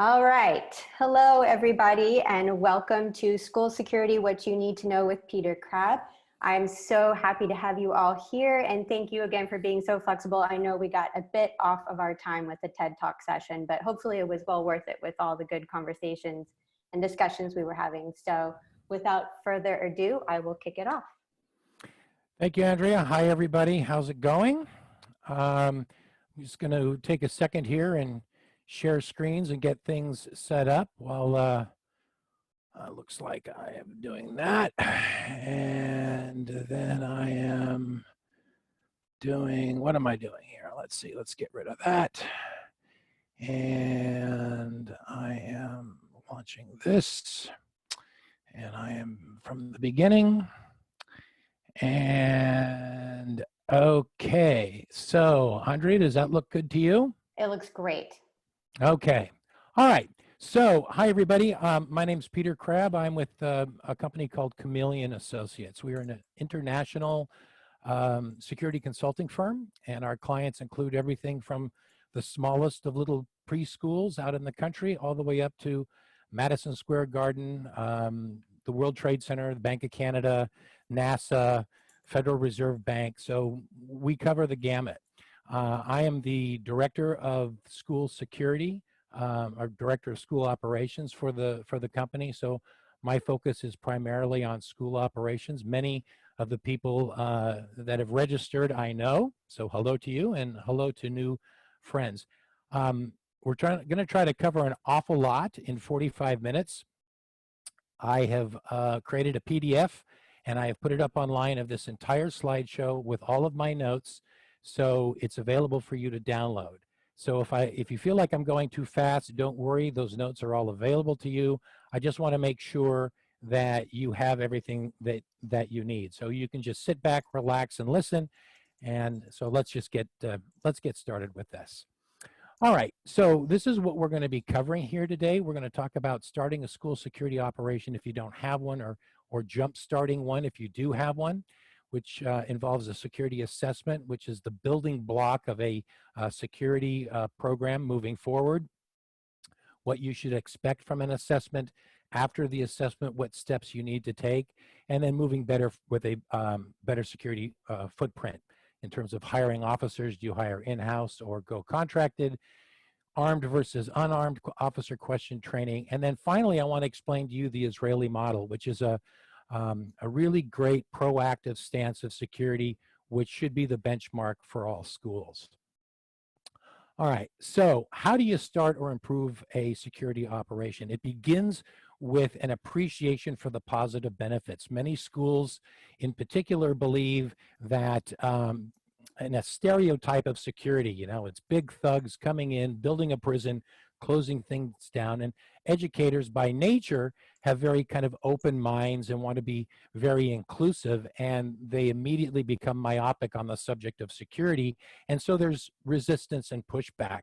All right. Hello, everybody, and welcome to School Security, What You Need to Know with Peter Crabb. I'm so happy to have you all here, and thank you again for being so flexible. I know we got a bit off of our time with the TED Talk session, but hopefully it was well worth it with all the good conversations and discussions we were having. So without further ado, I will kick it off. Thank you, Andrea. Hi, everybody. How's it going? I'm just going to take a second here and share screens and get things set up while looks like I am doing that. And then I am doing, what am I doing here? Let's see, let's get rid of that. And I am launching this. And I am from the beginning. And okay, so Andrea, does that look good to you? It looks great. Okay, all right. So hi everybody, my name's Peter Crabb. I'm with a company called Chameleon Associates. We are an international security consulting firm, and our clients include everything from the smallest of little preschools out in the country all the way up to Madison Square Garden, the World Trade Center, the Bank of Canada, NASA, Federal Reserve Bank. So we cover the gamut. I am the director of school security, or director of school operations for the company. So my focus is primarily on school operations. Many of the people that have registered I know. So hello to you and hello to new friends. We're going to try to cover an awful lot in 45 minutes. I have created a PDF and I have put it up online of this entire slideshow with all of my notes, so it's available for you to download. So if you feel like I'm going too fast, don't worry, those notes are all available to you. I just want to make sure that you have everything that you need. So you can just sit back, relax, and listen. And so let's get started with this. All right, so this is what we're going to be covering here today. We're going to talk about starting a school security operation if you don't have one, or jump starting one if you do have one, which involves a security assessment, which is the building block of a security program moving forward. What you should expect from an assessment, after the assessment, what steps you need to take, and then moving better with a better security footprint. In terms of hiring officers, do you hire in-house or go contracted? Armed versus unarmed officer question training. And then finally, I want to explain to you the Israeli model, which is a really great proactive stance of security, which should be the benchmark for all schools. All right, so how do you start or improve a security operation? It begins with an appreciation for the positive benefits. Many schools in particular believe that in a stereotype of security, you know, it's big thugs coming in, building a prison, closing things down, and educators by nature have very kind of open minds and want to be very inclusive, and they immediately become myopic on the subject of security, and so there's resistance and pushback.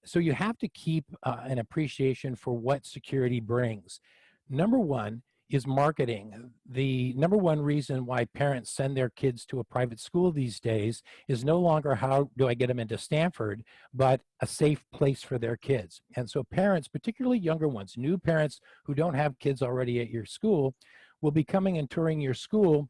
So you have to keep an appreciation for what security brings. Number one is marketing. The number one reason why parents send their kids to a private school these days is no longer how do I get them into Stanford, but a safe place for their kids. And so parents, particularly younger ones, new parents who don't have kids already at your school, will be coming and touring your school,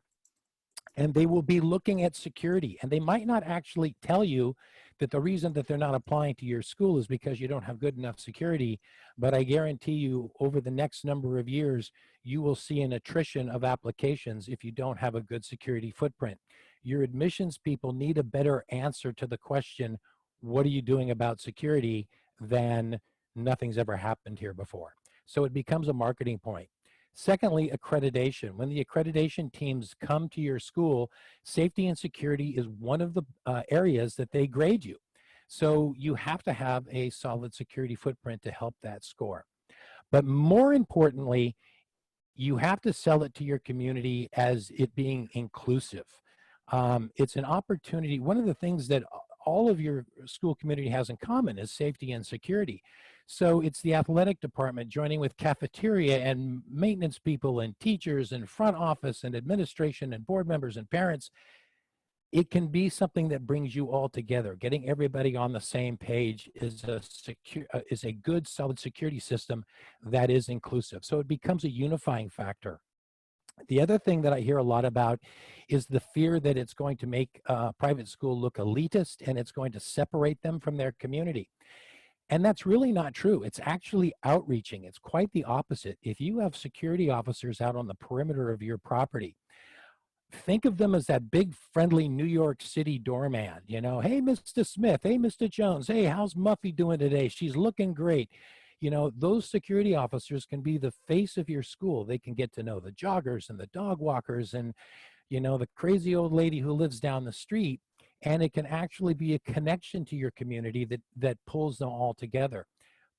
and they will be looking at security, and they might not actually tell you that the reason that they're not applying to your school is because you don't have good enough security. But I guarantee you, over the next number of years, you will see an attrition of applications if you don't have a good security footprint. Your admissions people need a better answer to the question, what are you doing about security, than nothing's ever happened here before. So it becomes a marketing point. Secondly, accreditation. When the accreditation teams come to your school, safety and security is one of the areas that they grade you. So you have to have a solid security footprint to help that score. But more importantly, you have to sell it to your community as it being inclusive. It's an opportunity. One of the things that all of your school community has in common is safety and security. So it's the athletic department joining with cafeteria and maintenance people and teachers and front office and administration and board members and parents, it can be something that brings you all together. Getting everybody on the same page is a good, solid security system that is inclusive. So it becomes a unifying factor. The other thing that I hear a lot about is the fear that it's going to make private school look elitist and it's going to separate them from their community. And that's really not true. It's actually outreaching. It's quite the opposite. If you have security officers out on the perimeter of your property, think of them as that big friendly New York City doorman, you know, hey, Mr. Smith, hey, Mr. Jones, hey, how's Muffy doing today? She's looking great. You know, those security officers can be the face of your school. They can get to know the joggers and the dog walkers and, you know, the crazy old lady who lives down the street. And it can actually be a connection to your community that pulls them all together.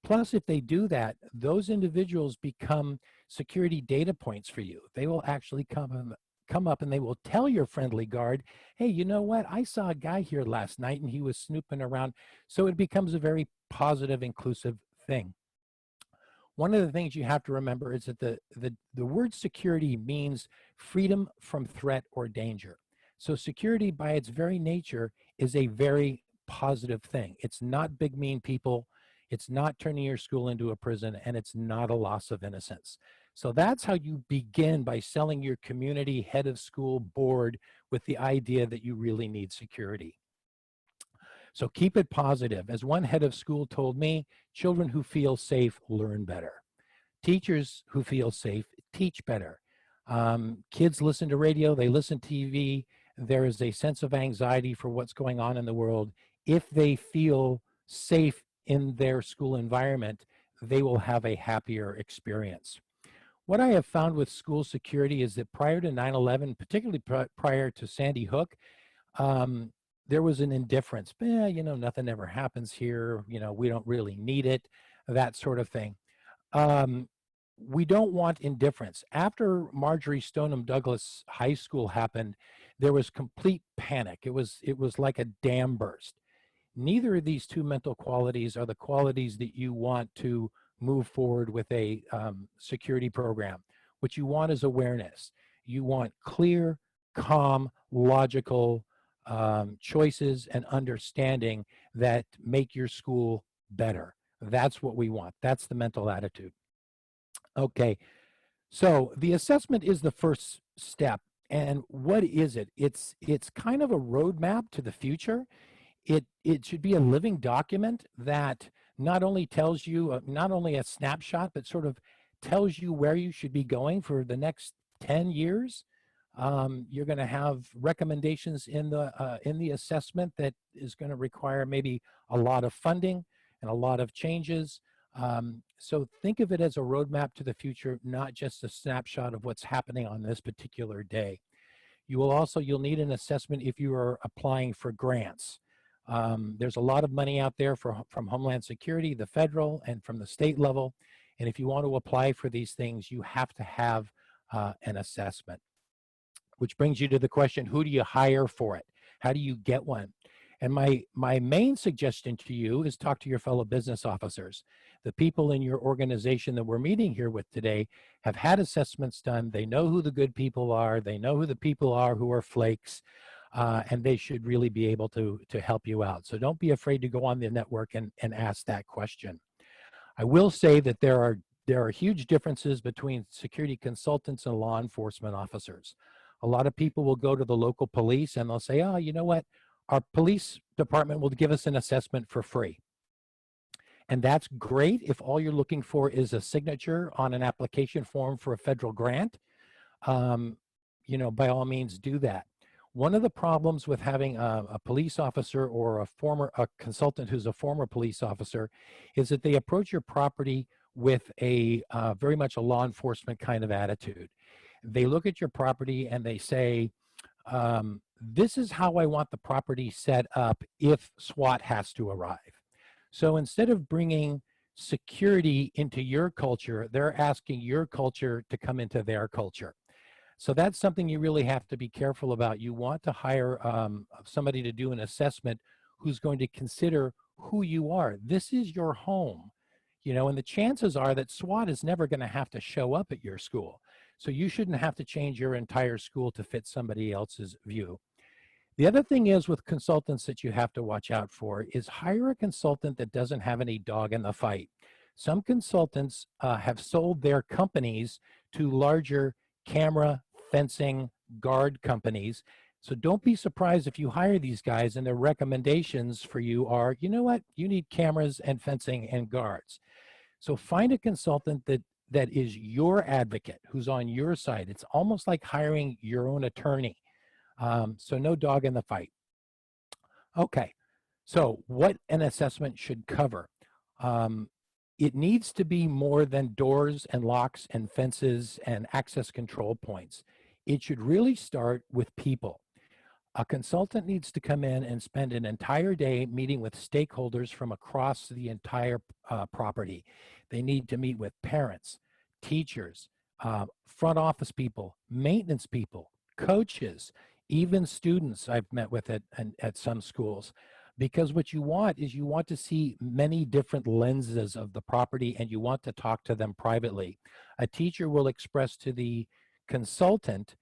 Plus, if they do that, those individuals become security data points for you. They will actually come up and they will tell your friendly guard, hey, you know what? I saw a guy here last night and he was snooping around. So it becomes a very positive, inclusive thing. One of the things you have to remember is that the word security means freedom from threat or danger. So security by its very nature is a very positive thing. It's not big mean people. It's not turning your school into a prison, and it's not a loss of innocence. So that's how you begin, by selling your community head of school board with the idea that you really need security. So keep it positive. As one head of school told me, children who feel safe learn better. Teachers who feel safe teach better. Kids listen to radio, they listen to TV. There is a sense of anxiety for what's going on in the world. If they feel safe in their school environment, they will have a happier experience. What I have found with school security is that prior to 9/11, particularly prior to Sandy Hook, there was an indifference. You know, nothing ever happens here. You know, we don't really need it, that sort of thing. We don't want indifference. After Marjorie Stoneman Douglas High School happened, there was complete panic. It was like a dam burst. Neither of these two mental qualities are the qualities that you want to move forward with a security program. What you want is awareness. You want clear, calm, logical choices and understanding that make your school better. That's what we want. That's the mental attitude. Okay, so the assessment is the first step. And what is it? It's kind of a roadmap to the future. It should be a living document that not only tells you, not only a snapshot, but sort of tells you where you should be going for the next 10 years. You're going to have recommendations in the assessment that is going to require maybe a lot of funding and a lot of changes. So think of it as a roadmap to the future, not just a snapshot of what's happening on this particular day. You'll need an assessment if you are applying for grants. There's a lot of money out there from Homeland Security, the federal, and from the state level. And if you want to apply for these things, you have to have an assessment. Which brings you to the question, who do you hire for it? How do you get one? And my main suggestion to you is talk to your fellow business officers. The people in your organization that we're meeting here with today have had assessments done. They know who the good people are. They know who the people are who are flakes. And they should really be able to help you out. So don't be afraid to go on the network and ask that question. I will say that there are huge differences between security consultants and law enforcement officers. A lot of people will go to the local police and they'll say, oh, you know what? Our police department will give us an assessment for free. And that's great if all you're looking for is a signature on an application form for a federal grant. You know, by all means do that. One of the problems with having a police officer or a consultant who's a former police officer is that they approach your property with a very much a law enforcement kind of attitude. They look at your property and they say, this is how I want the property set up if SWAT has to arrive. So instead of bringing security into your culture, they're asking your culture to come into their culture. So that's something you really have to be careful about. You want to hire somebody to do an assessment who's going to consider who you are. This is your home, you know, and the chances are that SWAT is never going to have to show up at your school. So you shouldn't have to change your entire school to fit somebody else's view. The other thing is with consultants that you have to watch out for is hire a consultant that doesn't have any dog in the fight. Some consultants have sold their companies to larger camera, fencing, guard companies. So don't be surprised if you hire these guys and their recommendations for you are, you know what, you need cameras and fencing and guards. So find a consultant that is your advocate, who's on your side. It's almost like hiring your own attorney. So no dog in the fight. Okay, so what an assessment should cover. It needs to be more than doors and locks and fences and access control points. It should really start with people. A consultant needs to come in and spend an entire day meeting with stakeholders from across the entire property. They need to meet with parents, teachers, front office people, maintenance people, coaches, even students I've met with at some schools. Because what you want is you want to see many different lenses of the property and you want to talk to them privately. A teacher will express to the consultant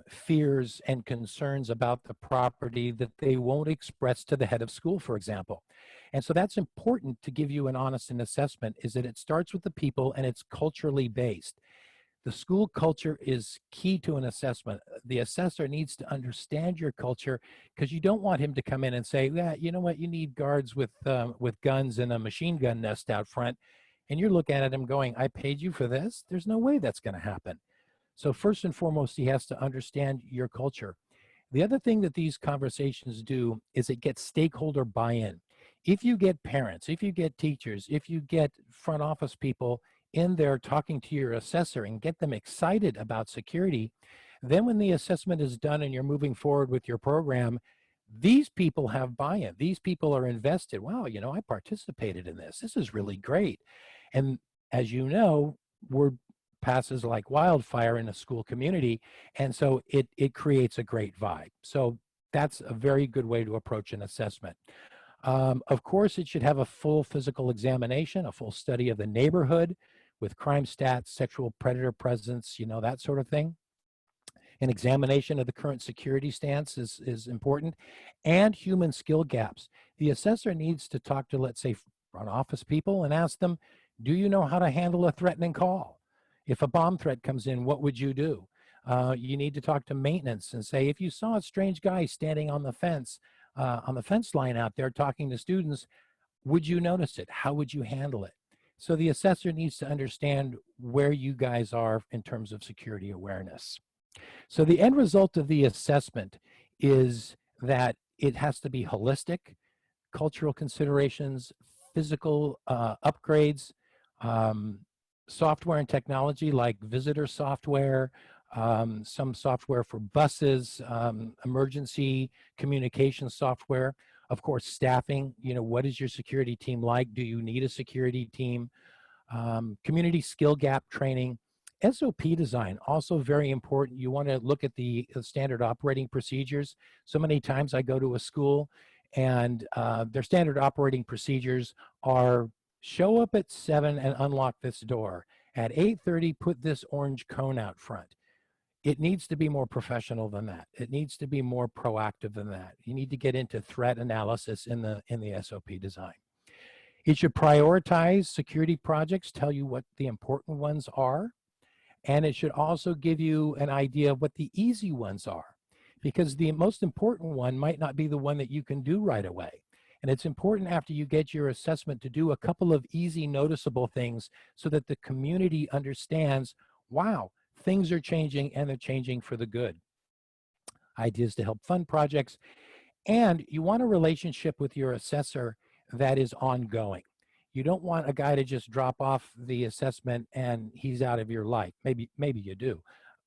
fears and concerns about the property that they won't express to the head of school, for example. And so that's important to give you an honest assessment, is that it starts with the people and it's culturally based. The school culture is key to an assessment. The assessor needs to understand your culture, because you don't want him to come in and say, yeah, you know what, you need guards with guns and a machine gun nest out front. And you're looking at him going, I paid you for this? There's no way that's going to happen. So first and foremost, he has to understand your culture. The other thing that these conversations do is it gets stakeholder buy-in. If you get parents, if you get teachers, if you get front office people in there talking to your assessor and get them excited about security, then when the assessment is done and you're moving forward with your program, these people have buy-in. These people are invested. Wow, you know, I participated in this. This is really great. And as you know, word passes like wildfire in a school community. And so it creates a great vibe. So that's a very good way to approach an assessment. Of course, it should have a full physical examination, a full study of the neighborhood with crime stats, sexual predator presence, you know, that sort of thing. An examination of the current security stance is important, and human skill gaps. The assessor needs to talk to, let's say, front office people and ask them, do you know how to handle a threatening call? If a bomb threat comes in, what would you do? You need to talk to maintenance and say, if you saw a strange guy standing on the fence line out there talking to students, would you notice it? How would you handle it? So the assessor needs to understand where you guys are in terms of security awareness. So the end result of the assessment is that it has to be holistic, cultural considerations, physical upgrades, software and technology like visitor software, some software for buses, emergency communication software. Of course, staffing, you know, what is your security team like? Do you need a security team? Community skill gap training. SOP design, also very important. You want to look at the standard operating procedures. So many times I go to a school and their standard operating procedures are show up at 7 and unlock this door. At 8:30, put this orange cone out front. It needs to be more professional than that. It needs to be more proactive than that. You need to get into threat analysis in the SOP design. It should prioritize security projects, tell you what the important ones are, and it should also give you an idea of what the easy ones are, because the most important one might not be the one that you can do right away. And it's important after you get your assessment to do a couple of easy noticeable things so that the community understands, wow, things are changing and they're changing for the good. Ideas to help fund projects. And you want a relationship with your assessor that is ongoing. You don't want a guy to just drop off the assessment and he's out of your life. Maybe you do,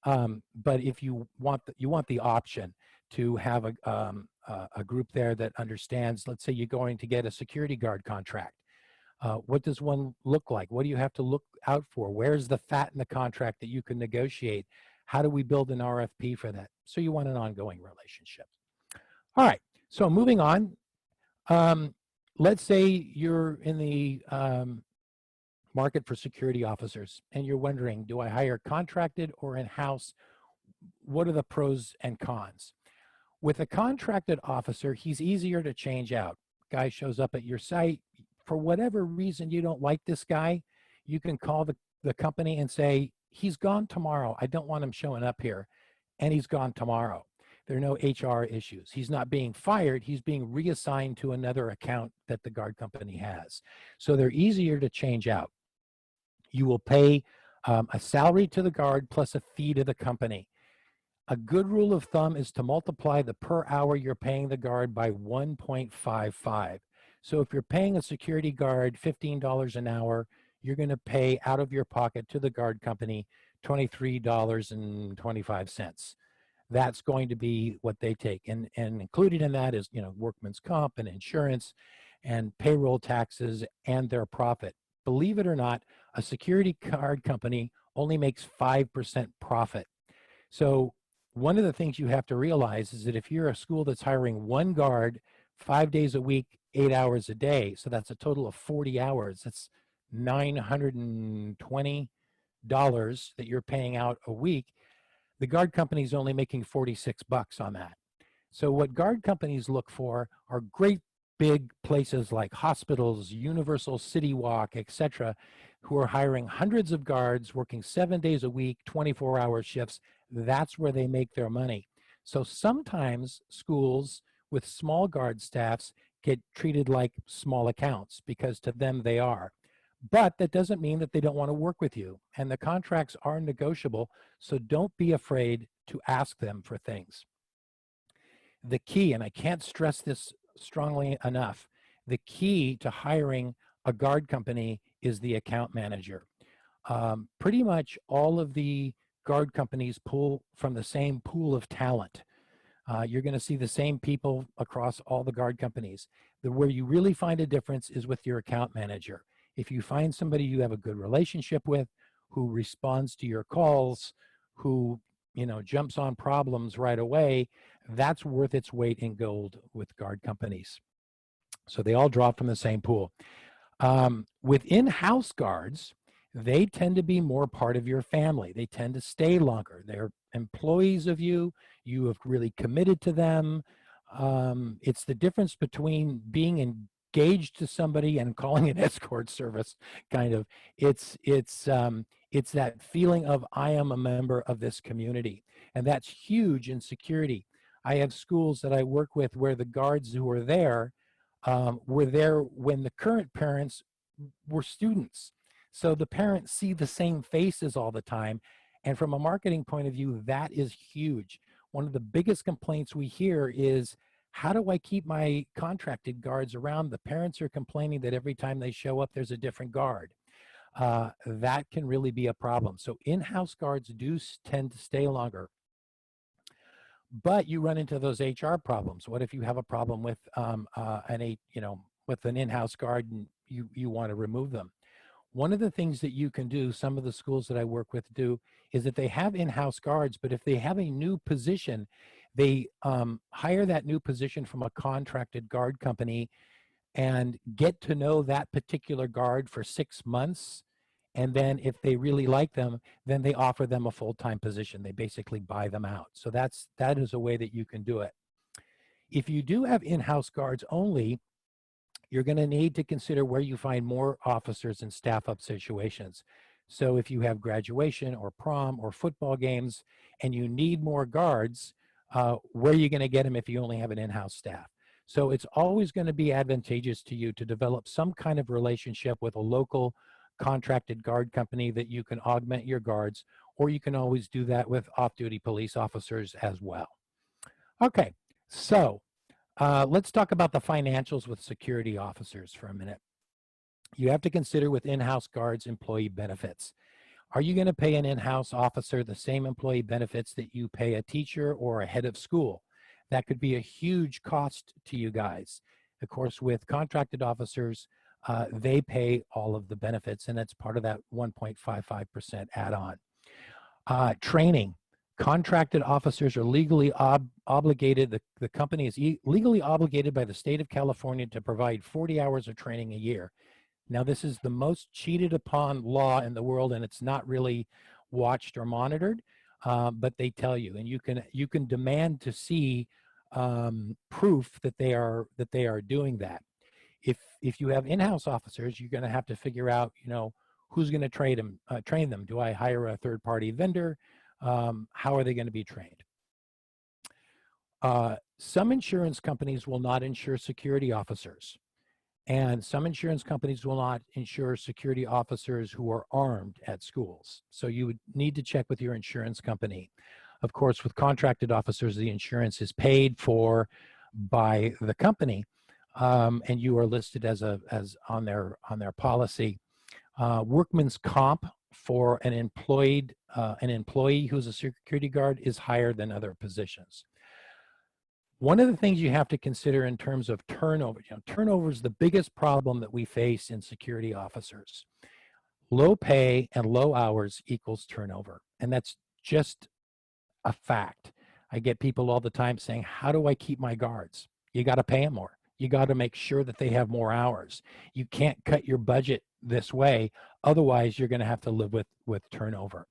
but if you want the option to have a group there that understands. Let's say you're going to get a security guard contract. What does one look like? What do you have to look out for? Where's the fat in the contract that you can negotiate? How do we build an RFP for that? So you want an ongoing relationship. All right. So moving on. Let's say you're in the market for security officers and you're wondering, do I hire contracted or in-house? What are the pros and cons? With a contracted officer, he's easier to change out. Guy shows up at your site. For whatever reason you don't like this guy, you can call the company and say, he's gone tomorrow. I don't want him showing up here. And he's gone tomorrow. There are no HR issues. He's not being fired. He's being reassigned to another account that the guard company has. So they're easier to change out. You will pay a salary to the guard plus a fee to the company. A good rule of thumb is to multiply the per hour you're paying the guard by 1.55. So if you're paying a security guard $15 an hour, you're going to pay out of your pocket to the guard company $23.25. That's going to be what they take. And included in that is, workman's comp and insurance and payroll taxes and their profit. Believe it or not, a security guard company only makes 5% profit. So one of the things you have to realize is that if you're a school that's hiring one guard 5 days a week, 8 hours a day, so that's a total of 40 hours, that's $920 that you're paying out a week. The guard company is only making 46 bucks on that. So what guard companies look for are great big places like hospitals, Universal City Walk, etc., who are hiring hundreds of guards, working 7 days a week, 24-hour shifts. That's where they make their money. So sometimes schools with small guard staffs get treated like small accounts because to them they are. But that doesn't mean that they don't want to work with you. And the contracts are negotiable, so don't be afraid to ask them for things. The key, and I can't stress this strongly enough, the key to hiring a guard company is the account manager. Pretty much all of the guard companies pull from the same pool of talent. You're going to see the same people across all the guard companies. Where you really find a difference is with your account manager. If you find somebody you have a good relationship with, who responds to your calls, who jumps on problems right away, that's worth its weight in gold with guard companies. So they all draw from the same pool. With in-house guards, they tend to be more part of your family. They tend to stay longer. They're employees of you. You have really committed to them. It's the difference between being engaged to somebody and calling an escort service, kind of. It's that feeling of I am a member of this community, and that's huge in security. I have schools that I work with where the guards who are there were there when the current parents were students. So the parents see the same faces all the time. And from a marketing point of view, that is huge. One of the biggest complaints we hear is, how do I keep my contracted guards around? The parents are complaining that every time they show up, there's a different guard. That can really be a problem. So in-house guards do tend to stay longer. But you run into those HR problems. What if you have a problem with with an in-house guard and you want to remove them? One of the things that you can do, some of the schools that I work with do, is that they have in-house guards, but if they have a new position, they hire that new position from a contracted guard company and get to know that particular guard for 6 months. And then if they really like them, then they offer them a full-time position. They basically buy them out. So that is a way that you can do it. If you do have in-house guards only, you're going to need to consider where you find more officers in staff-up situations. So if you have graduation or prom or football games and you need more guards, where are you going to get them if you only have an in-house staff? So it's always going to be advantageous to you to develop some kind of relationship with a local contracted guard company that you can augment your guards, or you can always do that with off-duty police officers as well. Okay, so let's talk about the financials with security officers for a minute. You have to consider with in-house guards employee benefits. Are you going to pay an in-house officer the same employee benefits that you pay a teacher or a head of school? That could be a huge cost to you guys. Of course, with contracted officers, they pay all of the benefits, and it's part of that 1.55% add-on. Training. Contracted officers are legally obligated, the company is legally obligated by the state of California to provide 40 hours of training a year. Now, this is the most cheated upon law in the world, and it's not really watched or monitored, but they tell you, and you can demand to see proof that they are doing that. If you have in-house officers, you're going to have to figure out, who's going to train them. Do I hire a third-party vendor? How are they going to be trained? Some insurance companies will not insure security officers, and some insurance companies will not insure security officers who are armed at schools. So you would need to check with your insurance company. Of course, with contracted officers, the insurance is paid for by the company, and you are listed as on their policy. Workman's comp for an employee who's a security guard is higher than other positions. One of the things you have to consider in terms of turnover, turnover is the biggest problem that we face in security officers. Low pay and low hours equals turnover, and that's just a fact. I get people all the time saying, how do I keep my guards? You got to pay them more. You got to make sure that they have more hours. You can't cut your budget this way. Otherwise, you're going to have to live with turnover.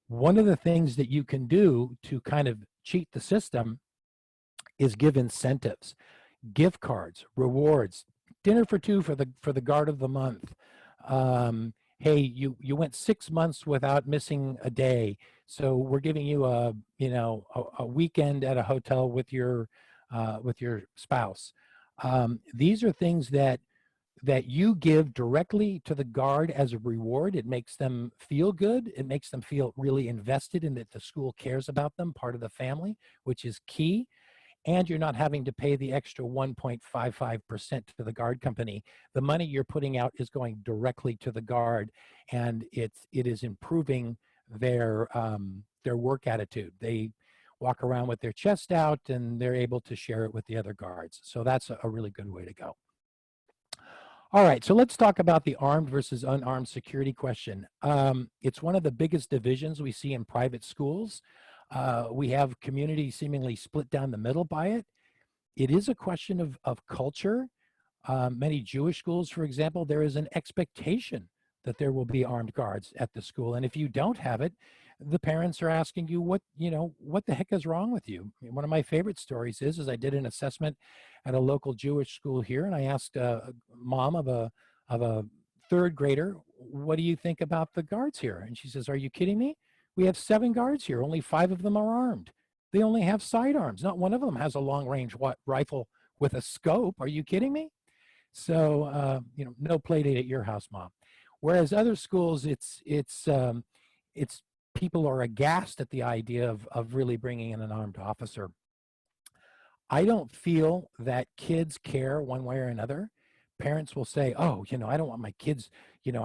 One of the things that you can do to kind of cheat the system is give incentives, gift cards, rewards, dinner for two for the guard of the month. Hey, you went 6 months without missing a day, so we're giving you a weekend at a hotel with your spouse. These are things that you give directly to the guard as a reward. It makes them feel good. It makes them feel really invested in that the school cares about them, part of the family, which is key. And you're not having to pay the extra 1.55% to the guard company. The money you're putting out is going directly to the guard, and it is improving their work attitude. They walk around with their chest out, and they're able to share it with the other guards. So that's a really good way to go. All right, so let's talk about the armed versus unarmed security question. It's one of the biggest divisions we see in private schools. We have communities seemingly split down the middle by it. It is a question of culture. Many Jewish schools, for example, there is an expectation that there will be armed guards at the school. And if you don't have it, the parents are asking you, what the heck is wrong with you? One of my favorite stories is I did an assessment at a local Jewish school here, and I asked a mom of a third grader, what do you think about the guards here? And she says, are you kidding me? We have 7 guards here. Only 5 of them are armed. They only have sidearms. Not one of them has a long-range rifle with a scope. Are you kidding me? So, no play date at your house, Mom. Whereas other schools, it's people are aghast at the idea of really bringing in an armed officer. I don't feel that kids care one way or another. Parents will say, oh, I don't want my kids,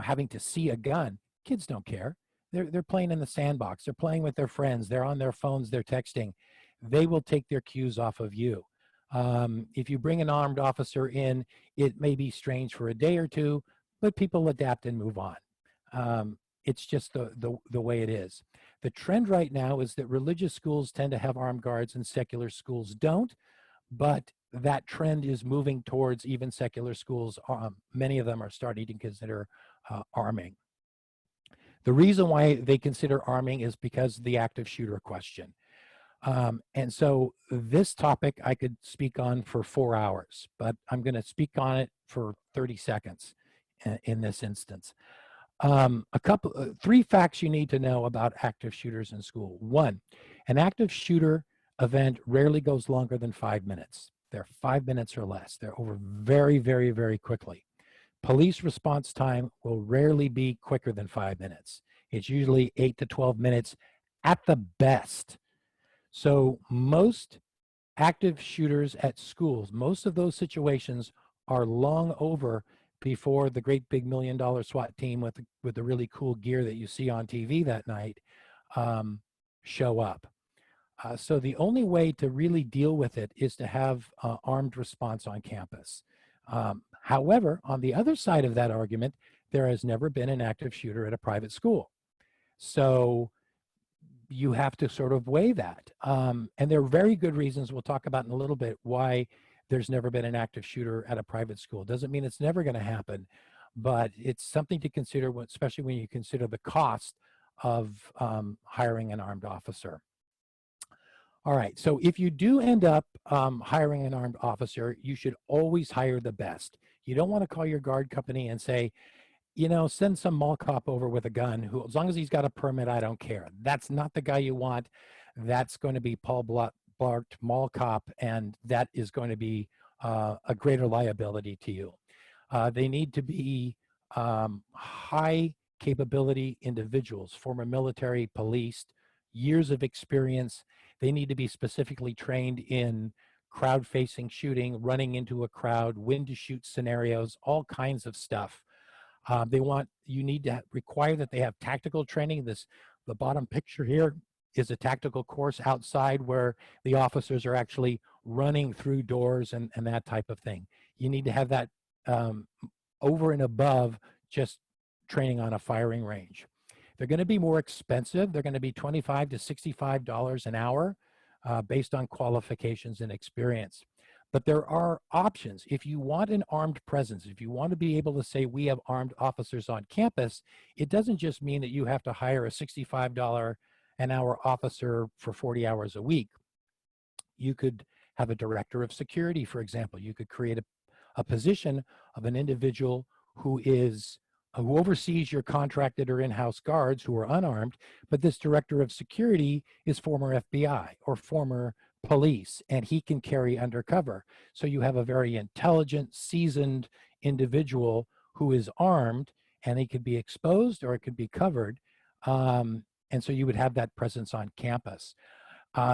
having to see a gun. Kids don't care. They're playing in the sandbox. They're playing with their friends. They're on their phones. They're texting. They will take their cues off of you. If you bring an armed officer in, it may be strange for a day or two, but people adapt and move on. It's just the way it is. The trend right now is that religious schools tend to have armed guards and secular schools don't, but that trend is moving towards even secular schools. Many of them are starting to consider arming. The reason why they consider arming is because of the active shooter question. And so this topic I could speak on for 4 hours, but I'm going to speak on it for 30 seconds in this instance. 3 facts you need to know about active shooters in school. 1, an active shooter event rarely goes longer than 5 minutes. They're 5 minutes or less. They're over very, very, very quickly. Police response time will rarely be quicker than 5 minutes. It's usually 8 to 12 minutes at the best. So most active shooters at schools, most of those situations are long over before the great big $1 million SWAT team with the really cool gear that you see on TV that night show up. So the only way to really deal with it is to have armed response on campus. However, on the other side of that argument, there has never been an active shooter at a private school. So you have to sort of weigh that. And there are very good reasons we'll talk about in a little bit why there's never been an active shooter at a private school. Doesn't mean it's never going to happen, but it's something to consider, especially when you consider the cost of hiring an armed officer. All right, so if you do end up hiring an armed officer, you should always hire the best. You don't want to call your guard company and say, you know, send some mall cop over with a gun who, as long as he's got a permit, I don't care. That's not the guy you want. That's going to be Paul Blart mall cop, and that is going to be a greater liability to you. They need to be high capability individuals, former military, police, years of experience. They need to be specifically trained in crowd facing shooting, running into a crowd, when to shoot scenarios, all kinds of stuff. You need to require that they have tactical training. The bottom picture here is a tactical course outside where the officers are actually running through doors and that type of thing. You need to have that over and above just training on a firing range. They're going to be more expensive. They're going to be $25 to $65 an hour based on qualifications and experience. But there are options. If you want an armed presence, if you want to be able to say we have armed officers on campus, it doesn't just mean that you have to hire a $65 an hour officer for 40 hours a week. You could have a director of security, for example. You could create a position of an individual who oversees your contracted or in-house guards who are unarmed, but this director of security is former FBI or former police, and he can carry undercover. So you have a very intelligent, seasoned individual who is armed, and he could be exposed or it could be covered. And so you would have that presence on campus.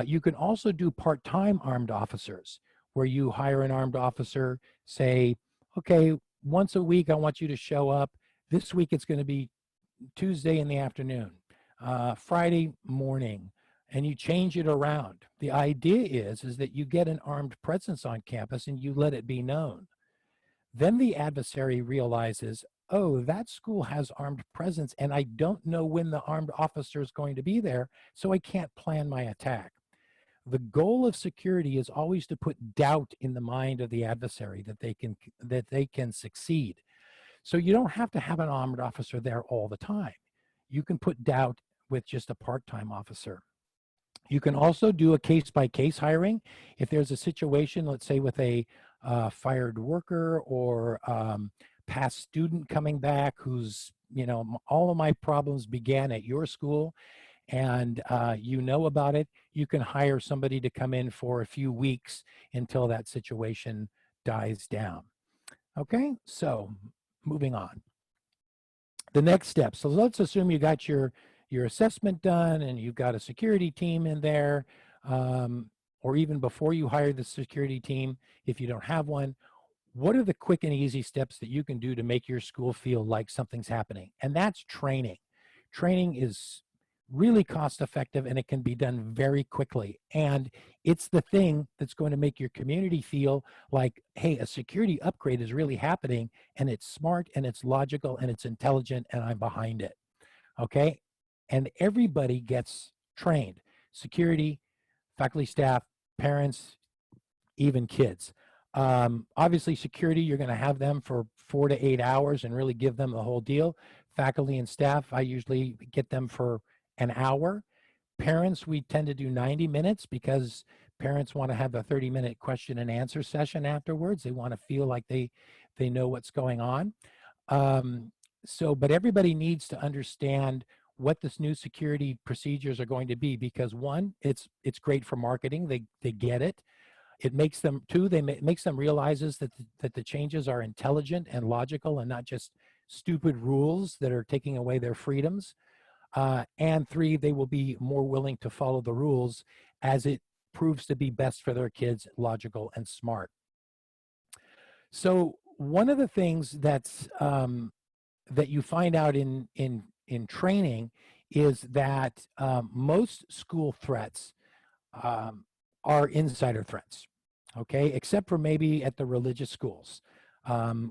You can also do part-time armed officers, where you hire an armed officer, say, okay, once a week I want you to show up. This week it's going to be Tuesday in the afternoon, Friday morning, and you change it around. The idea is that you get an armed presence on campus and you let it be known. Then the adversary realizes, oh, that school has armed presence and I don't know when the armed officer is going to be there, so I can't plan my attack. The goal of security is always to put doubt in the mind of the adversary that they can succeed. So you don't have to have an armed officer there all the time. You can put doubt with just a part-time officer. You can also do a case-by-case hiring. If there's a situation, let's say with a fired worker or past student coming back who's, you know, all of my problems began at your school and you know about it, you can hire somebody to come in for a few weeks until that situation dies down. Okay, so moving on. The next step. So let's assume you got your assessment done and you've got a security team in there, or even before you hire the security team, if you don't have one, what are the quick and easy steps that you can do to make your school feel like something's happening? And that's training. Training is really cost effective and it can be done very quickly. And it's the thing that's going to make your community feel like, hey, a security upgrade is really happening and it's smart and it's logical and it's intelligent and I'm behind it. Okay. And everybody gets trained: security, faculty, staff, parents, even kids. Obviously security, you're going to have them for 4 to 8 hours and really give them the whole deal. Faculty and staff, I usually get them for an hour. Parents, we tend to do 90 minutes because parents want to have a 30-minute question and answer session afterwards. They want to feel like they know what's going on. But everybody needs to understand what this new security procedures are going to be, because one, it's great for marketing. They get it. It makes them, two, makes them realizes that the changes are intelligent and logical and not just stupid rules that are taking away their freedoms. And three, they will be more willing to follow the rules as it proves to be best for their kids, logical and smart. So one of the things that's that you find out in training is that most school threats are insider threats, okay, except for maybe at the religious schools,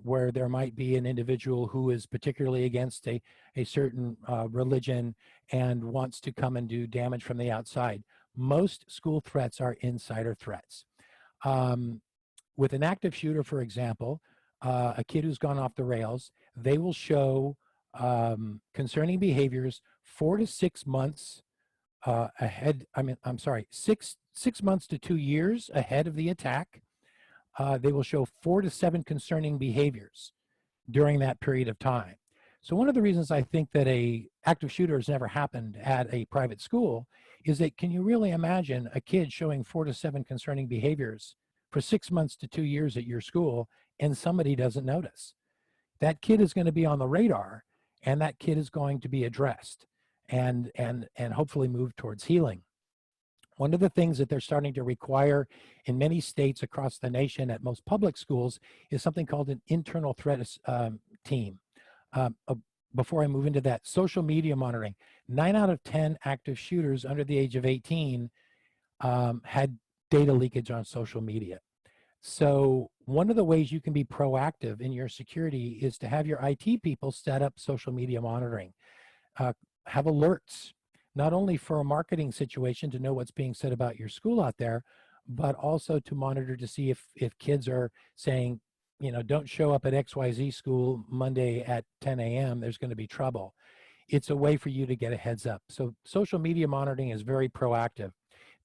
where there might be an individual who is particularly against a certain religion and wants to come and do damage from the outside. Most school threats are insider threats. With an active shooter, for example, a kid who's gone off the rails, they will show concerning behaviors 4 to 6 months ahead. I'm sorry, 6 6 months to 2 years ahead of the attack. They will show 4 to 7 concerning behaviors during that period of time. So one of the reasons I think that a active shooter has never happened at a private school is that, can you really imagine a kid showing 4 to 7 concerning behaviors for 6 months to 2 years at your school and somebody doesn't notice? That kid is going to be on the radar, and that kid is going to be addressed and hopefully move towards healing. One of the things that they're starting to require in many states across the nation at most public schools is something called an internal threat team. Before I move into that, social media monitoring. 9 out of 10 active shooters under the age of 18 had data leakage on social media. So one of the ways you can be proactive in your security is to have your IT people set up social media monitoring. Have alerts, not only for a marketing situation to know what's being said about your school out there, but also to monitor to see if kids are saying, you know, don't show up at XYZ school Monday at 10 a.m., there's going to be trouble. It's a way for you to get a heads up. So social media monitoring is very proactive.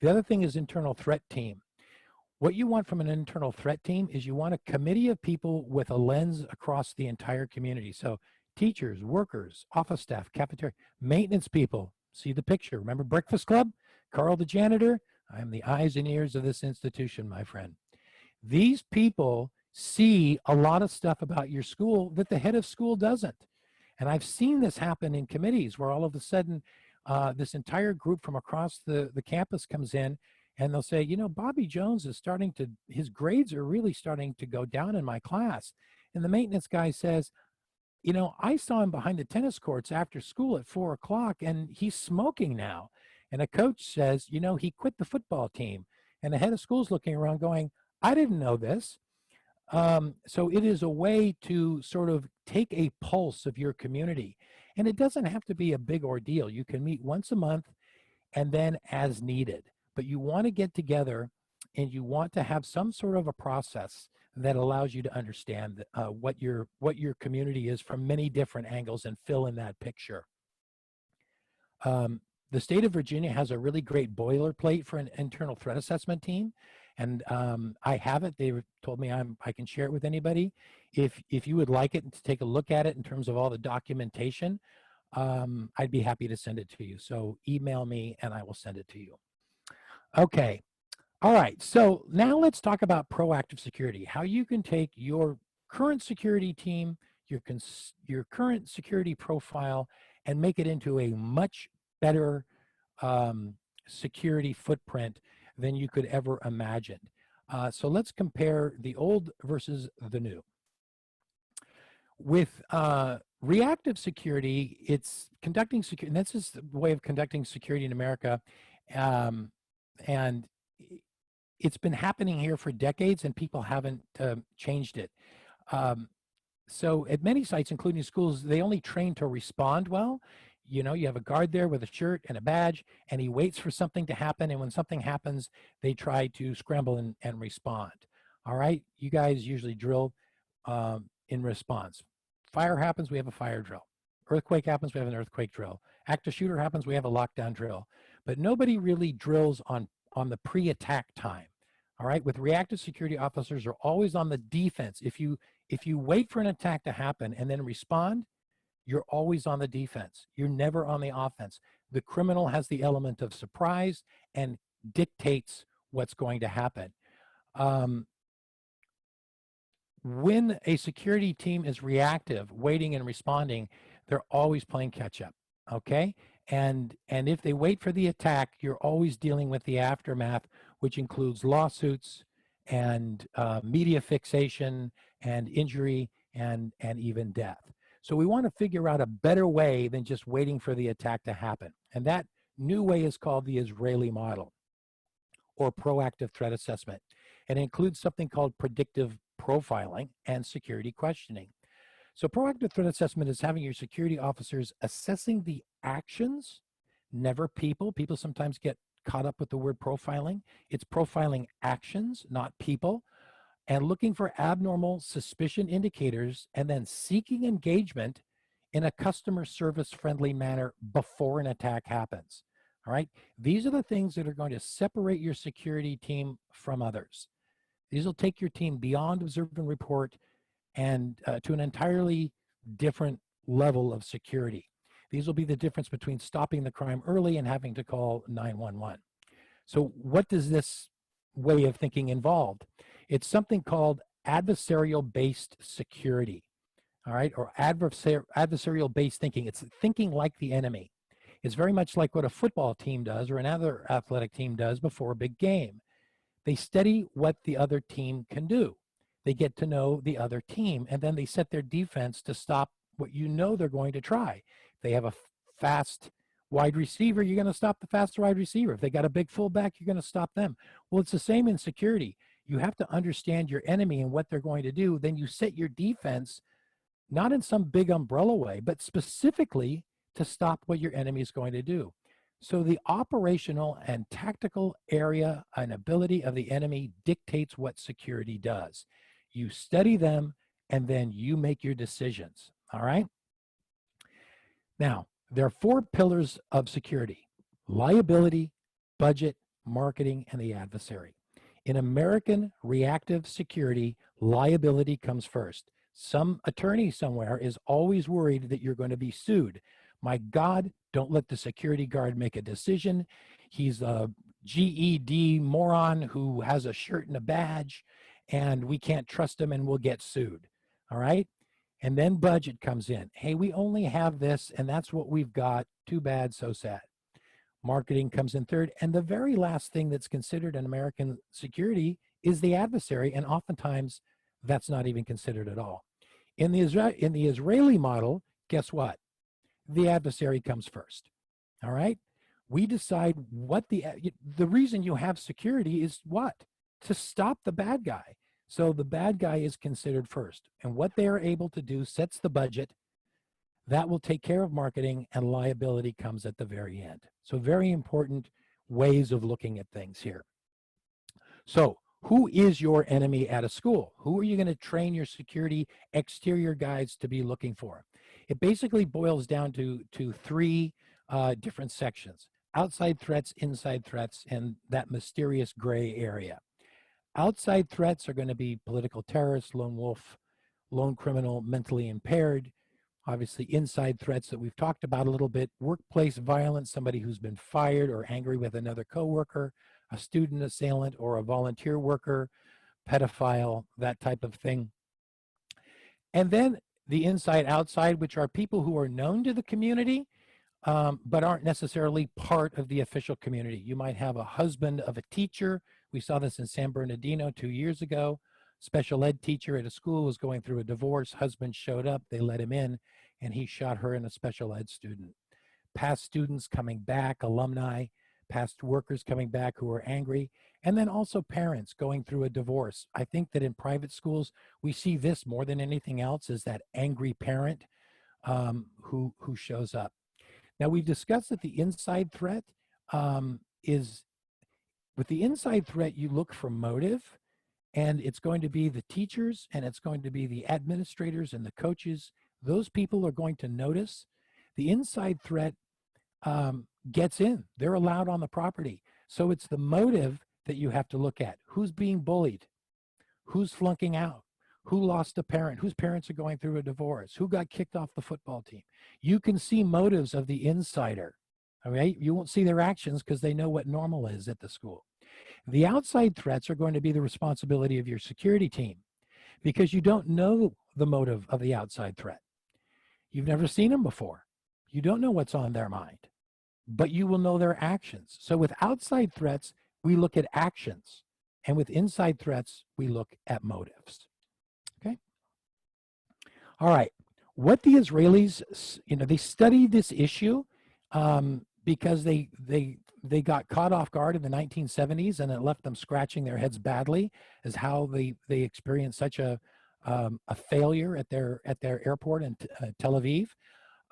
The other thing is internal threat team. What you want from an internal threat team is you want a committee of people with a lens across the entire community. So teachers, workers, office staff, cafeteria, maintenance people. See the picture. Remember Breakfast Club? Carl the janitor? I am the eyes and ears of this institution, my friend. These people see a lot of stuff about your school that the head of school doesn't. And I've seen this happen in committees where all of a sudden this entire group from across the campus comes in and they'll say, you know, Bobby Jones is his grades are really starting to go down in my class. And the maintenance guy says, you know, I saw him behind the tennis courts after school at 4 o'clock and he's smoking now. And a coach says, you know, he quit the football team. And the head of school's looking around going, I didn't know this. So it is a way to sort of take a pulse of your community. And it doesn't have to be a big ordeal. You can meet once a month and then as needed. But you want to get together and you want to have some sort of a process that allows you to understand what your community is from many different angles and fill in that picture. The state of Virginia has a really great boilerplate for an internal threat assessment team. And I have it. They told me I can share it with anybody. If you would like it and to take a look at it in terms of all the documentation, I'd be happy to send it to you. So email me and I will send it to you. Okay. All right. So now let's talk about proactive security, how you can take your current security team, your current security profile, and make it into a much better security footprint than you could ever imagine. So let's compare the old versus the new. With reactive security, it's conducting security, and this is the way of conducting security in America. And it's been happening here for decades and people haven't changed it. So at many sites, including schools, they only train to respond well. You know, you have a guard there with a shirt and a badge, and he waits for something to happen. And when something happens, they try to scramble and respond. All right, you guys usually drill in response. Fire happens, we have a fire drill. Earthquake happens, we have an earthquake drill. Active shooter happens, we have a lockdown drill. But nobody really drills on the pre-attack time. All right, with reactive security officers are always on the defense. If you wait for an attack to happen and then respond, you're always on the defense. You're never on the offense. The criminal has the element of surprise and dictates what's going to happen. When a security team is reactive, waiting and responding, they're always playing catch up, okay? And if they wait for the attack, you're always dealing with the aftermath, which includes lawsuits and media fixation and injury and even death. So we want to figure out a better way than just waiting for the attack to happen. And that new way is called the Israeli model, or proactive threat assessment. And it includes something called predictive profiling and security questioning. So proactive threat assessment is having your security officers assessing the actions, never people. People sometimes get caught up with the word profiling. It's profiling actions, not people, and looking for abnormal suspicion indicators and then seeking engagement in a customer service friendly manner before an attack happens. All right. These are the things that are going to separate your security team from others. These will take your team beyond observe and report and to an entirely different level of security. These will be the difference between stopping the crime early and having to call 911. So what does this way of thinking involve? It's something called adversarial-based security, all right, or adversarial-based thinking. It's thinking like the enemy. It's very much like what a football team does or another athletic team does before a big game. They study what the other team can do. They get to know the other team, and then they set their defense to stop what you know they're going to try. If they have a fast wide receiver, you're going to stop the fast wide receiver. If they got a big fullback, you're going to stop them. Well, it's the same in security. You have to understand your enemy and what they're going to do. Then you set your defense, not in some big umbrella way, but specifically to stop what your enemy is going to do. So the operational and tactical area and ability of the enemy dictates what security does. You study them and then you make your decisions, all right? Now, there are 4 pillars of security: liability, budget, marketing, and the adversary. In American reactive security, liability comes first. Some attorney somewhere is always worried that you're going to be sued. My God, don't let the security guard make a decision. He's a GED moron who has a shirt and a badge, and we can't trust him and we'll get sued. All right? And then budget comes in. Hey, we only have this, and that's what we've got. Too bad, so sad. Marketing comes in third. And the very last thing that's considered in American security is the adversary, and oftentimes that's not even considered at all. In the Israeli model, guess what? The adversary comes first. All right? We decide what the reason you have security is what? To stop the bad guy. So the bad guy is considered first. And what they are able to do sets the budget. That will take care of marketing, and liability comes at the very end. So very important ways of looking at things here. So who is your enemy at a school? Who are you going to train your security exterior guys to be looking for? It basically boils down to 3 different sections: outside threats, inside threats, and that mysterious gray area. Outside threats are going to be political terrorists, lone wolf, lone criminal, mentally impaired. Obviously, inside threats that we've talked about a little bit: workplace violence, somebody who's been fired or angry with another coworker, a student assailant or a volunteer worker, pedophile, that type of thing. And then the inside outside, which are people who are known to the community, but aren't necessarily part of the official community. You might have a husband of a teacher. We saw this in San Bernardino 2 years ago. Special ed teacher at a school was going through a divorce. Husband showed up, they let him in, and he shot her and a special ed student. Past students coming back, alumni, past workers coming back who are angry, and then also parents going through a divorce. I think that in private schools, we see this more than anything else, is that angry parent who shows up. Now, we've discussed that the inside threat with the inside threat, you look for motive, and it's going to be the teachers, and it's going to be the administrators and the coaches. Those people are going to notice. The inside threat gets in. They're allowed on the property. So it's the motive that you have to look at. Who's being bullied? Who's flunking out? Who lost a parent? Whose parents are going through a divorce? Who got kicked off the football team? You can see motives of the insider. All right? You won't see their actions because they know what normal is at the school. The outside threats are going to be the responsibility of your security team because you don't know the motive of the outside threat. You've never seen them before. You don't know what's on their mind, but you will know their actions. So with outside threats, we look at actions, and with inside threats, we look at motives. Okay? All right. What the Israelis, they studied this issue because they got caught off guard in the 1970s, and it left them scratching their heads badly as how they experienced such a failure at their airport in Tel Aviv.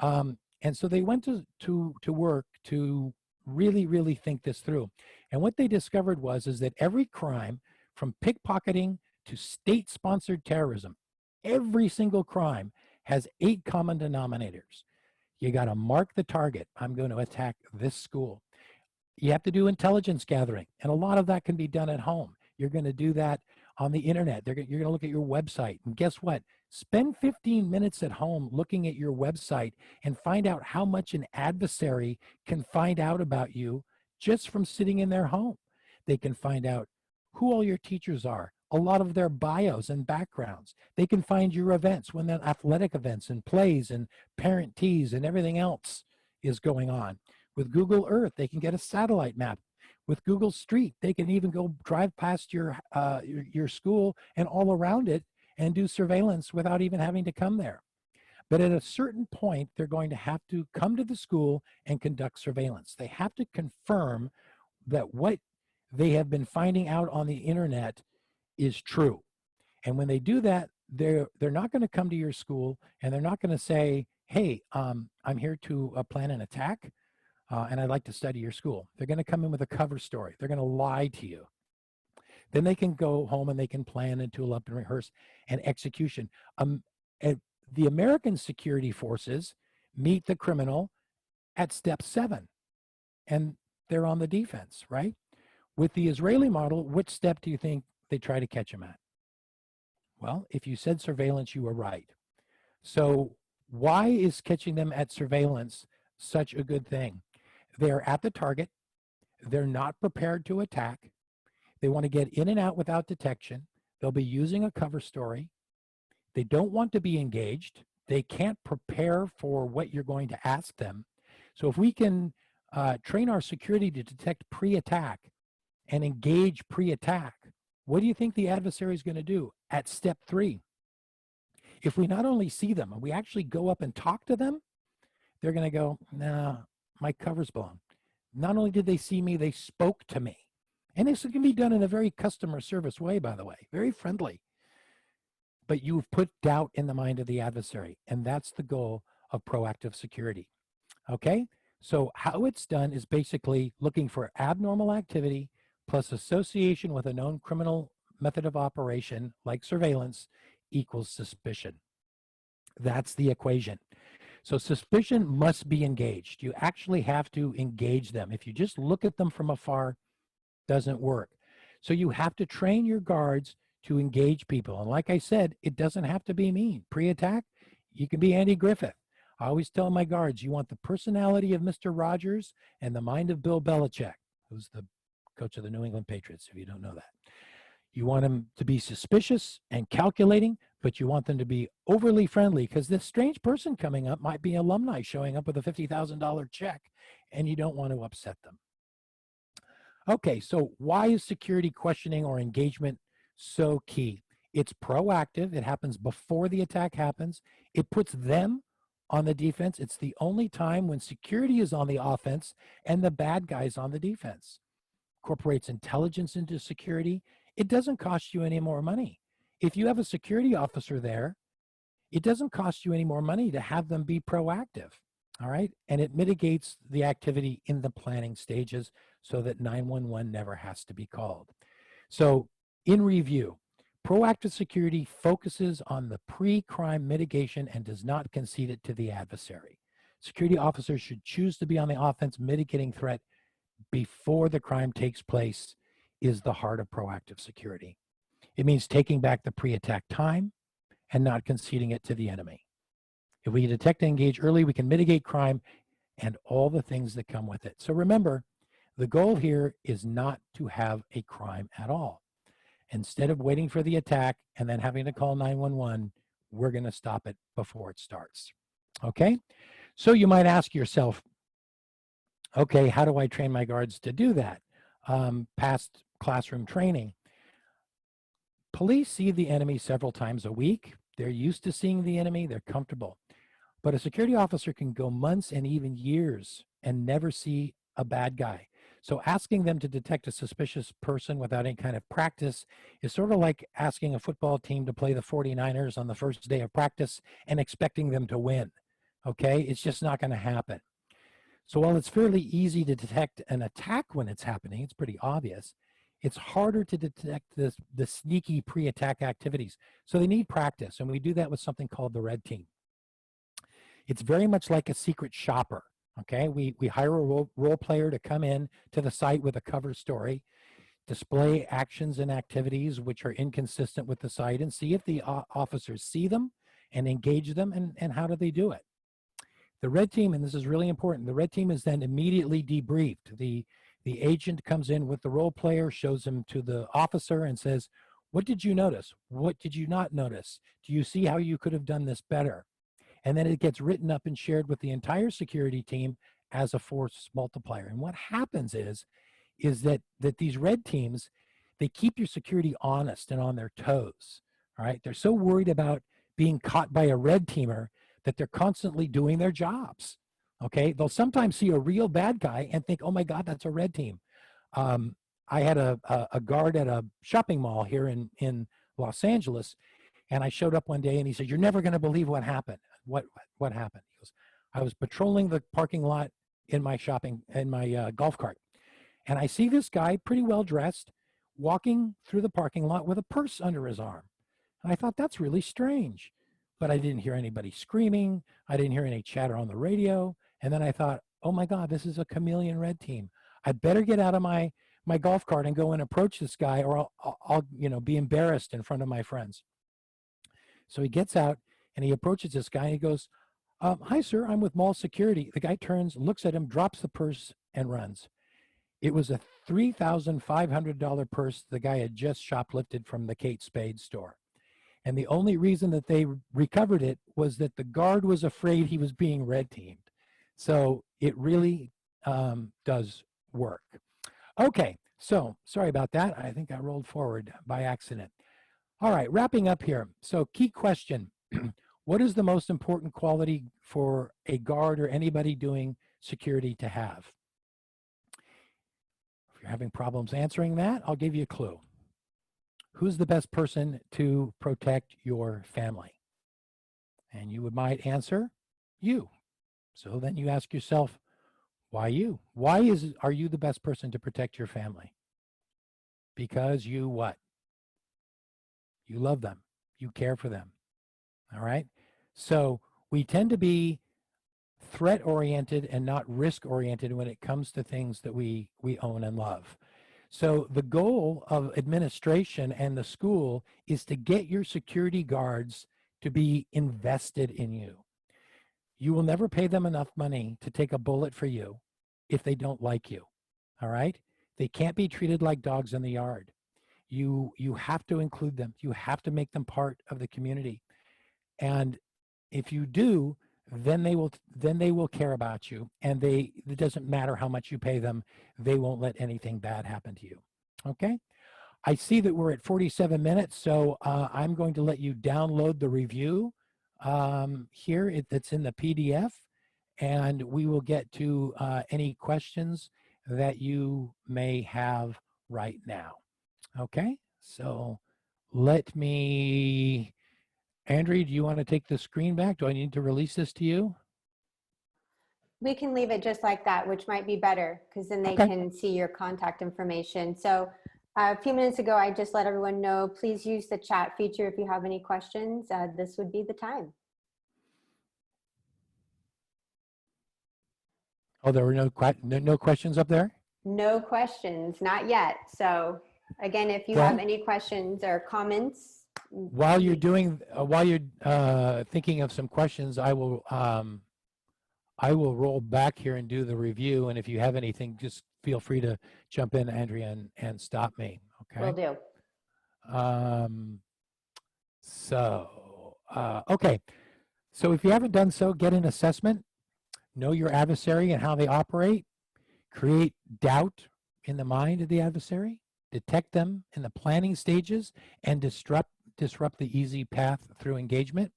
And so they went to work to really think this through. And what they discovered is that every crime, from pickpocketing to state-sponsored terrorism, every single crime has 8 common denominators. You got to mark the target. I'm going to attack this school. You have to do intelligence gathering, and a lot of that can be done at home. You're going to do that on the internet. You're going to look at your website, and guess what? Spend 15 minutes at home looking at your website and find out how much an adversary can find out about you just from sitting in their home. They can find out who all your teachers are, a lot of their bios and backgrounds. They can find your events, when they're athletic events and plays and parent teas and everything else is going on. With Google Earth, they can get a satellite map. With Google Street, they can even go drive past your school and all around it and do surveillance without even having to come there. But at a certain point, they're going to have to come to the school and conduct surveillance. They have to confirm that what they have been finding out on the internet is true. And when they do that, they're not going to come to your school, and they're not going to say, hey, I'm here to plan an attack, and I'd like to study your school. They're going to come in with a cover story. They're going to lie to you. Then they can go home and they can plan and tool up and rehearse and execution. The American security forces meet the criminal at step 7, and they're on the defense, right? With the Israeli model, which step do you think they try to catch him at? Well, if you said surveillance, you were right. So why is catching them at surveillance such a good thing? They're at the target. They're not prepared to attack. They want to get in and out without detection. They'll be using a cover story. They don't want to be engaged. They can't prepare for what you're going to ask them. So if we can train our security to detect pre-attack and engage pre-attack, what do you think the adversary is going to do at step 3? If we not only see them and we actually go up and talk to them, they're going to go, nah, my cover's blown. Not only did they see me, they spoke to me. And this can be done in a very customer service way, by the way, very friendly. But you've put doubt in the mind of the adversary, and that's the goal of proactive security. Okay, so how it's done is basically looking for abnormal activity plus association with a known criminal method of operation, like surveillance, equals suspicion. That's the equation. So suspicion must be engaged. You actually have to engage them. If you just look at them from afar, doesn't work. So you have to train your guards to engage people. And like I said, it doesn't have to be mean. Pre-attack, you can be Andy Griffith. I always tell my guards, you want the personality of Mr. Rogers and the mind of Bill Belichick, who's the coach of the New England Patriots, if you don't know that. You want them to be suspicious and calculating, but you want them to be overly friendly, because this strange person coming up might be alumni showing up with a $50,000 check, and you don't want to upset them. Okay, so why is security questioning or engagement so key? It's proactive. It happens before the attack happens. It puts them on the defense. It's the only time when security is on the offense and the bad guys on the defense. Incorporates intelligence into security. It doesn't cost you any more money. If you have a security officer there, it doesn't cost you any more money to have them be proactive. All right. And it mitigates the activity in the planning stages so that 911 never has to be called. So in review, proactive security focuses on the pre-crime mitigation and does not concede it to the adversary. Security officers should choose to be on the offense. Mitigating threat before the crime takes place is the heart of proactive security. It means taking back the pre-attack time and not conceding it to the enemy. If we detect and engage early, we can mitigate crime and all the things that come with it. So remember, the goal here is not to have a crime at all. Instead of waiting for the attack and then having to call 911, we're going to stop it before it starts. Okay? So you might ask yourself, okay, how do I train my guards to do that? Past classroom training. Police see the enemy several times a week. They're used to seeing the enemy. They're comfortable. But a security officer can go months and even years and never see a bad guy. So asking them to detect a suspicious person without any kind of practice is sort of like asking a football team to play the 49ers on the first day of practice and expecting them to win. Okay? It's just not going to happen. So while it's fairly easy to detect an attack when it's happening, it's pretty obvious, it's harder to detect the sneaky pre-attack activities. So they need practice, and we do that with something called the red team. It's very much like a secret shopper. Okay, we hire a role player to come in to the site with a cover story, display actions and activities which are inconsistent with the site, and see if the officers see them and engage them, and how do they do it. The red team, and this is really important, the red team is then immediately debriefed. The agent comes in with the role player, shows him to the officer and says, what did you notice? What did you not notice? Do you see how you could have done this better? And then it gets written up and shared with the entire security team as a force multiplier. And what happens is that these red teams, they keep your security honest and on their toes. All right, they're so worried about being caught by a red teamer that they're constantly doing their jobs. Okay, they'll sometimes see a real bad guy and think, oh my God, that's a red team. I had a guard at a shopping mall here in Los Angeles, and I showed up one day and he said, you're never going to believe what happened. What happened? He goes, I was patrolling the parking lot in my golf cart, and I see this guy pretty well dressed walking through the parking lot with a purse under his arm. And I thought, that's really strange. But I didn't hear anybody screaming. I didn't hear any chatter on the radio. And then I thought, oh my God, this is a chameleon red team. I better get out of my golf cart and go and approach this guy, or I'll be embarrassed in front of my friends. So he gets out and he approaches this guy and he goes, hi, sir, I'm with mall security. The guy turns, looks at him, drops the purse and runs. It was a $3,500 purse the guy had just shoplifted from the Kate Spade store. And the only reason that they recovered it was that the guard was afraid he was being red teamed. So it really does work. Okay, so sorry about that. I think I rolled forward by accident. All right, wrapping up here. So key question, what is the most important quality for a guard or anybody doing security to have? If you're having problems answering that, I'll give you a clue. Who's the best person to protect your family? And you might answer, you. So then you ask yourself, why you? Why are you the best person to protect your family? Because you what? You love them. You care for them. All right? So we tend to be threat-oriented and not risk-oriented when it comes to things that we own and love. So the goal of administration and the school is to get your security guards to be invested in you. You will never pay them enough money to take a bullet for you if they don't like you, all right? They can't be treated like dogs in the yard. You have to include them. You have to make them part of the community. And if you do, then they will care about you, and it doesn't matter how much you pay them, they won't let anything bad happen to you. Okay, I see that we're at 47 minutes, so I'm going to let you download the review here. It's in the PDF, and we will get to any questions that you may have right now. Okay, so let me, Andrea, do you want to take the screen back? Do I need to release this to you? We can leave it just like that, which might be better because then they can see your contact information. So a few minutes ago, I just let everyone know, please use the chat feature if you have any questions. This would be the time. Oh, there were no questions up there? No questions, not yet. So again, if you have any questions or comments. While you're thinking of some questions, I will roll back here and do the review. And if you have anything, just feel free to jump in, Andrea, and stop me. Okay. Will do. Okay. So if you haven't done so, get an assessment, know your adversary and how they operate, create doubt in the mind of the adversary, detect them in the planning stages, and disrupt the easy path through engagement.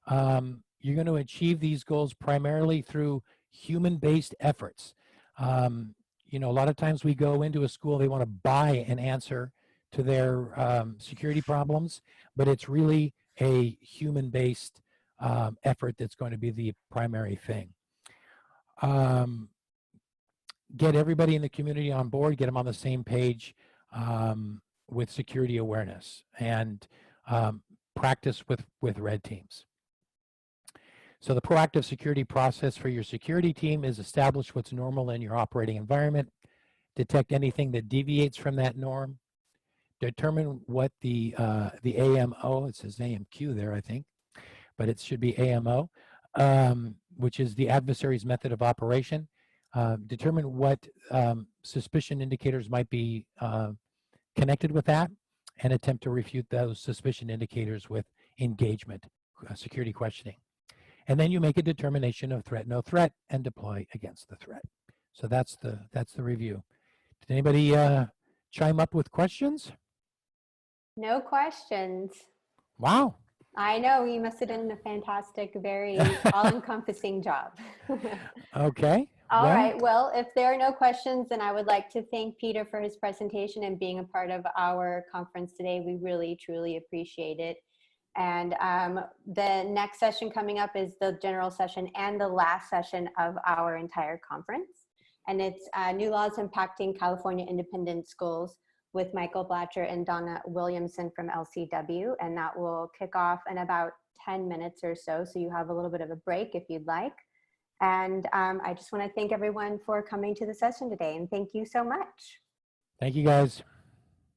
You're going to achieve these goals primarily through human-based efforts. You know, a lot of times we go into a school, they want to buy an answer to their security problems, but it's really a human-based effort that's going to be the primary thing. Get everybody in the community on board, get them on the same page with security awareness, and practice with red teams. So the proactive security process for your security team is establish what's normal in your operating environment, detect anything that deviates from that norm, determine what the AMO, it says AMQ there, I think, but it should be AMO, which is the adversary's method of operation. Determine what suspicion indicators might be connected with that, and attempt to refute those suspicion indicators with engagement, security questioning. And then you make a determination of threat, no threat, and deploy against the threat. So that's the review. Did anybody chime up with questions? No questions. Wow. I know, you must have done a fantastic, very all-encompassing job. Okay. All right. Well, if there are no questions, then I would like to thank Peter for his presentation and being a part of our conference today. We really, truly appreciate it. And the next session coming up is the general session and the last session of our entire conference. And it's New Laws Impacting California Independent Schools with Michael Blatcher and Donna Williamson from LCW. And that will kick off in about 10 minutes or so. So you have a little bit of a break if you'd like. And I just want to thank everyone for coming to the session today. And thank you so much. Thank you, guys.